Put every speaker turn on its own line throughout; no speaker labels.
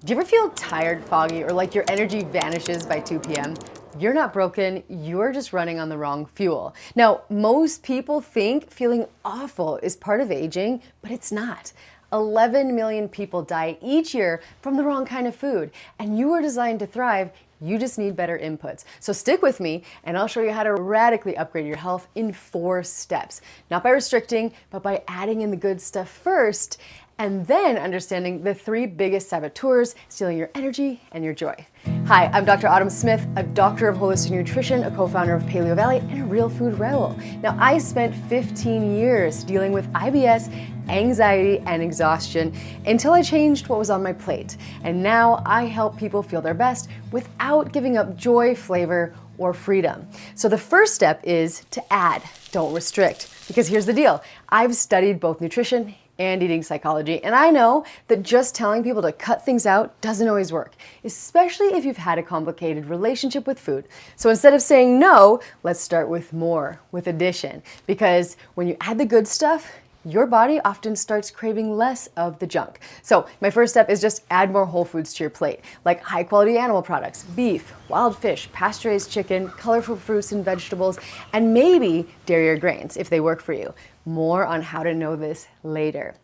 Do you ever feel tired, foggy, or like your energy vanishes by 2 p.m.? You're not broken, you're just running on the wrong fuel. Now, most people think feeling awful is part of aging, but it's not. 11 million people die each year from the wrong kind of food, and you are designed to thrive. You just need better inputs. So stick with me and I'll show you how to radically upgrade your health in 4 steps. Not by restricting, but by adding in the good stuff first, and then understanding the 3 biggest saboteurs stealing your energy and your joy. Hi, I'm Dr. Autumn Smith, a doctor of holistic nutrition, a co-founder of Paleovalley, and a real food rebel. Now, I spent 15 years dealing with IBS, anxiety, and exhaustion until I changed what was on my plate. And now I help people feel their best without giving up joy, flavor, or freedom. So the first step is to add, don't restrict. Because here's the deal, I've studied both nutrition and eating psychology, and I know that just telling people to cut things out doesn't always work, especially if you've had a complicated relationship with food. So instead of saying no, let's start with more, with addition. Because when you add the good stuff, your body often starts craving less of the junk. So my first step is just add more whole foods to your plate, like high quality animal products, beef, wild fish, pasture-raised chicken, colorful fruits and vegetables, and maybe dairy or grains if they work for you. More on how to know this later.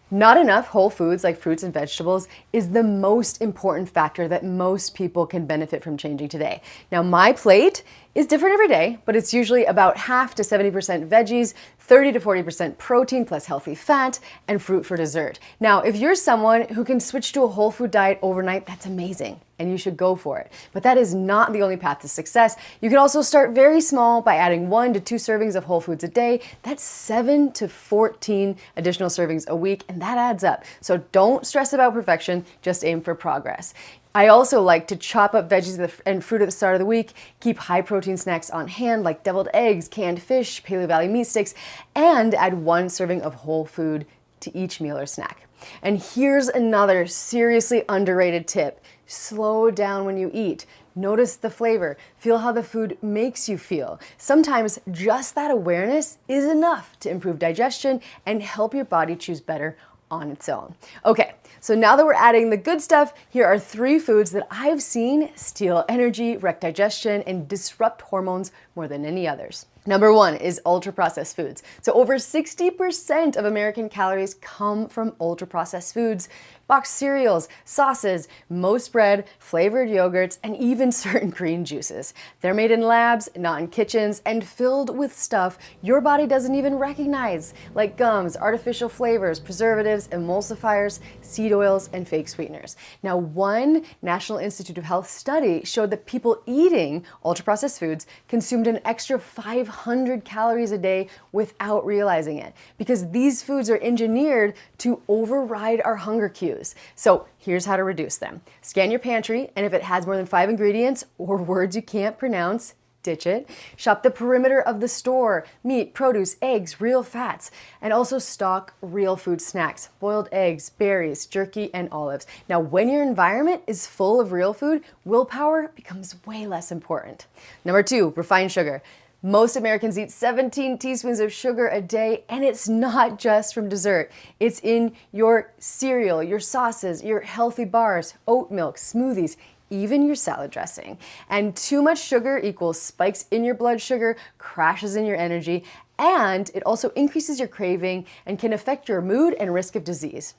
Not enough whole foods like fruits and vegetables is the most important factor that most people can benefit from changing today. Now, my plate is different every day, but it's usually about half to 70% veggies, 30 to 40% protein plus healthy fat, and fruit for dessert. Now, if you're someone who can switch to a whole food diet overnight, that's amazing, and you should go for it. But that is not the only path to success. You can also start very small by adding 1 to 2 servings of whole foods a day. That's 7 to 14 additional servings a week, and that adds up. So don't stress about perfection, just aim for progress. I also like to chop up veggies and fruit at the start of the week, keep high protein snacks on hand like deviled eggs, canned fish, Paleovalley meat sticks, and add 1 serving of whole food to each meal or snack. And here's another seriously underrated tip. Slow down when you eat. Notice the flavor. Feel how the food makes you feel. Sometimes just that awareness is enough to improve digestion and help your body choose better on its own. Okay, so now that we're adding the good stuff, here are 3 foods that I've seen steal energy, wreck digestion, and disrupt hormones more than any others. Number 1 is ultra-processed foods. So over 60% of American calories come from ultra-processed foods. Boxed cereals, sauces, most bread, flavored yogurts, and even certain green juices. They're made in labs, not in kitchens, and filled with stuff your body doesn't even recognize, like gums, artificial flavors, preservatives, emulsifiers, seed oils, and fake sweeteners. Now, one National Institute of Health study showed that people eating ultra-processed foods consumed an extra 500 calories a day without realizing it, because these foods are engineered to override our hunger cues. So here's how to reduce them. Scan your pantry, and if it has more than 5 ingredients or words you can't pronounce, ditch it. Shop the perimeter of the store. Meat, produce, eggs, real fats, and also stock real food snacks, boiled eggs, berries, jerky, and olives. Now, when your environment is full of real food, willpower becomes way less important. Number 2, refined sugar. Most Americans eat 17 teaspoons of sugar a day, and it's not just from dessert. It's in your cereal, your sauces, your healthy bars, oat milk, smoothies, even your salad dressing. And too much sugar equals spikes in your blood sugar, crashes in your energy, and it also increases your craving and can affect your mood and risk of disease.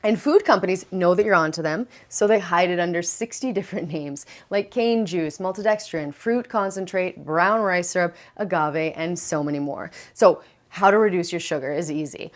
And food companies know that you're onto them, so they hide it under 60 different names, like cane juice, maltodextrin, fruit concentrate, brown rice syrup, agave, and so many more. So how to reduce your sugar is easy.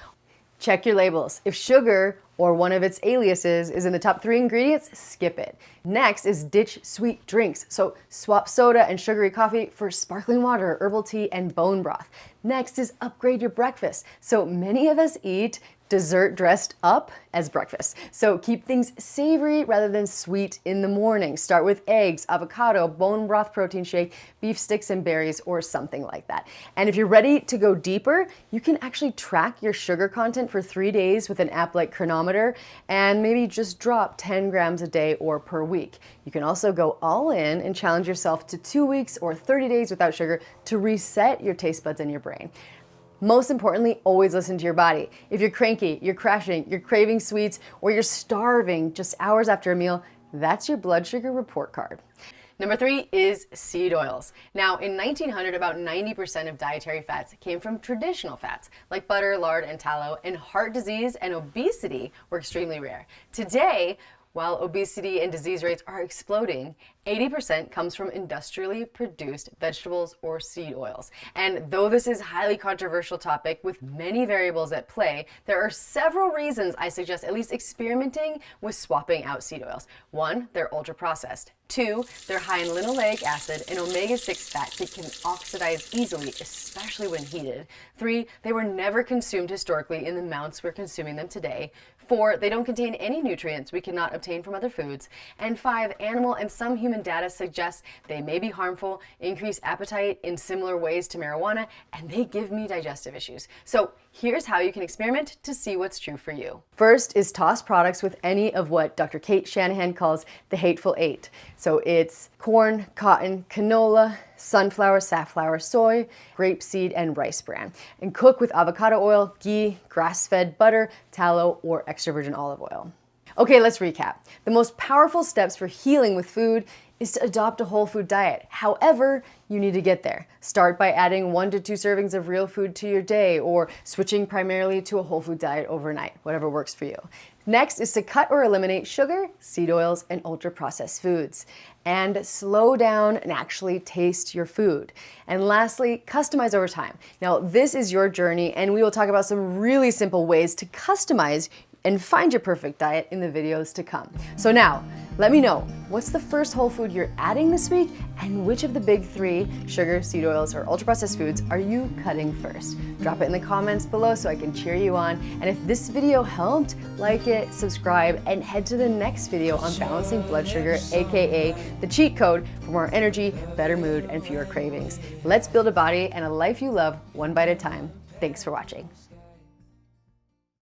Check your labels. If sugar or one of its aliases is in the top 3 ingredients, skip it. Next is ditch sweet drinks. So swap soda and sugary coffee for sparkling water, herbal tea, and bone broth. Next is upgrade your breakfast. So many of us eat dessert dressed up as breakfast. So keep things savory rather than sweet in the morning. Start with eggs, avocado, bone broth protein shake, beef sticks and berries, or something like that. And if you're ready to go deeper, you can actually track your sugar content for 3 days with an app like Chronometer, and maybe just drop 10 grams a day or per week. You can also go all in and challenge yourself to 2 weeks or 30 days without sugar to reset your taste buds and your brain. Most importantly, always listen to your body. If you're cranky, you're crashing, you're craving sweets, or you're starving just hours after a meal, that's your blood sugar report card. Number 3 is seed oils. Now, in 1900, about 90% of dietary fats came from traditional fats, like butter, lard, and tallow, and heart disease and obesity were extremely rare. Today, while obesity and disease rates are exploding, 80% comes from industrially produced vegetables or seed oils. And though this is a highly controversial topic with many variables at play, there are several reasons I suggest at least experimenting with swapping out seed oils. 1, they're ultra processed. 2, they're high in linoleic acid and omega-6 fat that can oxidize easily, especially when heated. 3, they were never consumed historically in the amounts we're consuming them today. 4, they don't contain any nutrients we cannot obtain from other foods. And 5, animal and some human data suggests they may be harmful, increase appetite in similar ways to marijuana, and they give me digestive issues. So here's how you can experiment to see what's true for you. First is toss products with any of what Dr. Kate Shanahan calls the hateful 8. So it's corn, cotton, canola, sunflower, safflower, soy, grapeseed, and rice bran. And cook with avocado oil, ghee, grass-fed butter, tallow, or extra virgin olive oil. Okay, let's recap. The most powerful steps for healing with food is to adopt a whole food diet. However, you need to get there. Start by adding 1 to 2 servings of real food to your day, or switching primarily to a whole food diet overnight, whatever works for you. Next is to cut or eliminate sugar, seed oils, and ultra-processed foods. And slow down and actually taste your food. And lastly, customize over time. Now, this is your journey, and we will talk about some really simple ways to customize and find your perfect diet in the videos to come. So now, let me know, what's the first whole food you're adding this week, and which of the big 3, sugar, seed oils, or ultra-processed foods, are you cutting first? Drop it in the comments below so I can cheer you on. And if this video helped, like it, subscribe, and head to the next video on balancing blood sugar, aka the cheat code for more energy, better mood, and fewer cravings. Let's build a body and a life you love, one bite at a time. Thanks for watching.